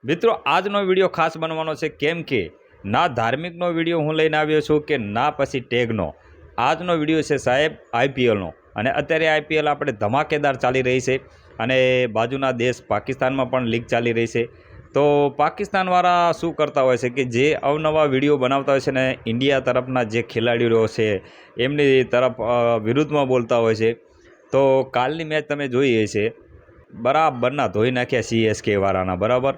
મિત્રો આજનો વિડીયો ખાસ બનવાનો છે, કેમ કે ના ધાર્મિકનો વિડીયો હું લઈને આવ્યો છું કે ના પછી ટેગનો. આજનો વિડીયો છે સાહેબ આઈપીએલનો, અને અત્યારે આઈપીએલ આપણે ધમાકેદાર ચાલી રહી છે, અને બાજુના દેશ પાકિસ્તાનમાં પણ લીગ ચાલી રહી છે. તો પાકિસ્તાનવાળા શું કરતા હોય છે કે જે અવનવા વિડીયો બનાવતા હોય છે ને ઇન્ડિયા તરફના જે ખેલાડીઓ છે એમની તરફ વિરુદ્ધમાં બોલતા હોય છે. તો કાલની મેચ તમે જોઈ હશે, બરાબરના ધોઈ નાખ્યા CSK વાળાના, બરાબર.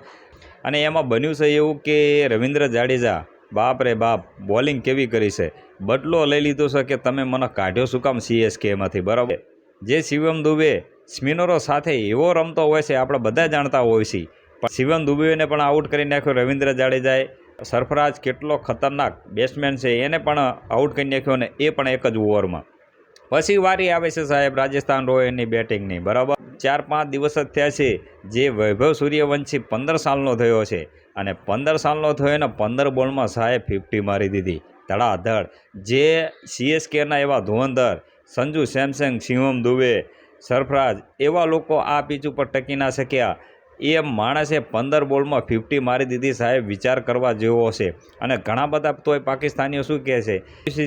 અને એમાં બન્યું છે એવું કે રવિન્દ્ર જાડેજા, બાપ રે બાપ, બોલિંગ કેવી કરી છે. બદલો લઈ લીધો છે કે તમે મને કાઢ્યો શું કામ CSKમાંથી, બરાબર. જે શિવમ દુબે સ્પિનરો સાથે એવો રમતો હોય છે, આપણે બધા જાણતા હોય છે, પણ શિવમ દુબેને પણ આઉટ કરી નાખ્યો રવિન્દ્ર જાડેજાએ. સરફરાજ કેટલો ખતરનાક બેટ્સમેન છે, એને પણ આઉટ કરી નાખ્યો, અને એ પણ એક જ ઓવરમાં. પછી વારી આવે છે સાહેબ રાજસ્થાન રોયલની બેટિંગની, બરાબર. 4-5 દિવસ જ થયા છે જે વૈભવ સૂર્યવંશી 15 સાલનો થયો છે, અને 15 સાલનો થયો ને 15 બોલમાં સાહેબ 50 મારી દીધી ધડાધડ. જે CSKના એવા ધુરંધર સંજુ સેમસંગ, શિવમ દુબે, સરફરાજ એવા લોકો આ પીચ ઉપર ટકી ના શક્યા. એ માણસે 15 બોલમાં 50 મારી દીધી સાહેબ, વિચાર કરવા જેવો છે. અને ઘણા બધા તોય પાકિસ્તાનીઓ શું કહે છે,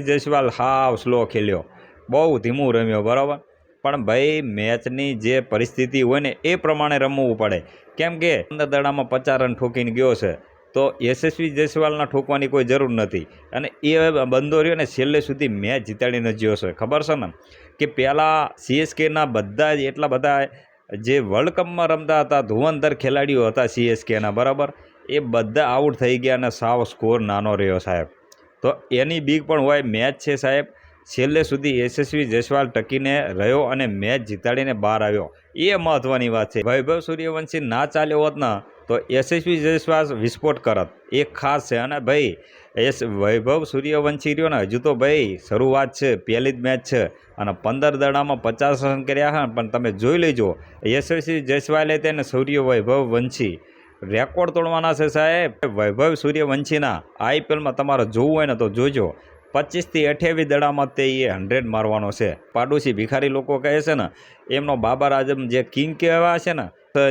જયસ્વાલ હાવ સ્લો ખેલ્યો, બહુ ધીમું રમ્યો, બરાબર. પણ ભાઈ મેચની જે પરિસ્થિતિ હોય ને એ પ્રમાણે રમવું પડે, કેમ કે 15 દડામાં 50 રન ઠોકીને ગયો છે, તો યશસ્વી જયસ્વાલના ઠોકવાની કોઈ જરૂર નથી. અને એ બંદો રહ્યો ને છેલ્લે સુધી મેચ જીતાડીને જ્યો છે, ખબર છે ને. કે પહેલાં CSKના બધા જ એટલા બધા જે વર્લ્ડ કપમાં રમતા હતા ધુવંધર ખેલાડીઓ હતા CSKના, બરાબર, એ બધા આઉટ થઈ ગયા અને સાવ સ્કોર નાનો રહ્યો સાહેબ. તો એની બીક પણ હોય. મેચ છે સાહેબ, છેલ્લે સુધી યશસ્વી જયસ્વાલ ટકીને રહ્યો અને મેચ જીતાડીને બહાર આવ્યો, એ મહત્વની વાત છે. વૈભવ સૂર્યવંશી ના ચાલ્યો હોત ને તો યશસ્વી જયસ્વાલ વિસ્ફોટ કરત, એ ખાસ છે. અને ભાઈ વૈભવ સૂર્યવંશી રહ્યો ને, હજુ તો ભાઈ શરૂઆત છે, પહેલી જ મેચ છે, અને 15 દડામાં 50 રન કર્યા છે. પણ તમે જોઈ લેજો, યશસ્વી જયસ્વાલે તેને વૈભવ વંશી રેકોર્ડ તોડવાના છે સાહેબ. વૈભવ સૂર્યવંશીના IPLમાં તમારે જોવું હોય ને તો જોજો, 25 થી 28 દડામાં તે 100 મારવાનો છે. પાડોશી ભિખારી લોકો કહે છે ને, એમનો બાબર આઝમ જે કિંગ કહેવા છે ને,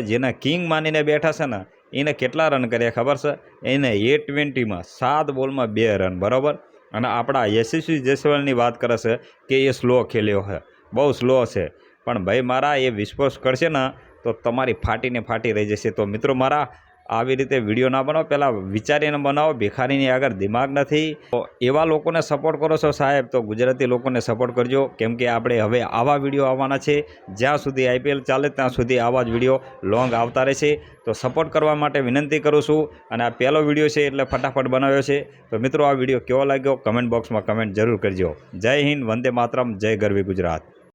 જેને કિંગ માનીને બેઠા છે ને, એને કેટલા રન કર્યા ખબર છે? એને A20માં 7 બોલમાં 2 રન, બરાબર. અને આપણા યશસ્વી જયસ્વાલની વાત કરે છે કે એ સ્લો ખેલ્યો છે, બહુ સ્લો છે. પણ ભાઈ મારા, એ વિશ્વાસ કરશે ને તો તમારી ફાટી રહી જશે. તો મિત્રો મારા, આવી રીતે વિડીયો ના બનાવો, પહેલાં વિચારીને બનાવો, ભિખારીની આગળ દિમાગ નથી. તો એવા લોકોને સપોર્ટ કરો છો સાહેબ, તો ગુજરાતી લોકોને સપોર્ટ કરજો, કેમ કે આપણે હવે આવા વિડીયો આવવાના છે. જ્યાં સુધી IPL ચાલે ત્યાં સુધી આવા જ વિડીયો લોંગ આવતા રહેશે. તો સપોર્ટ કરવા માટે વિનંતી કરું છું. અને આ પહેલો વિડીયો છે એટલે ફટાફટ બનાવ્યો છે. તો મિત્રો આ વિડીયો કેવો લાગ્યો કમેન્ટ બોક્સમાં કમેન્ટ જરૂર કરજો. જય હિન્દ, વંદે માતરમ, જય ગરવી ગુજરાત.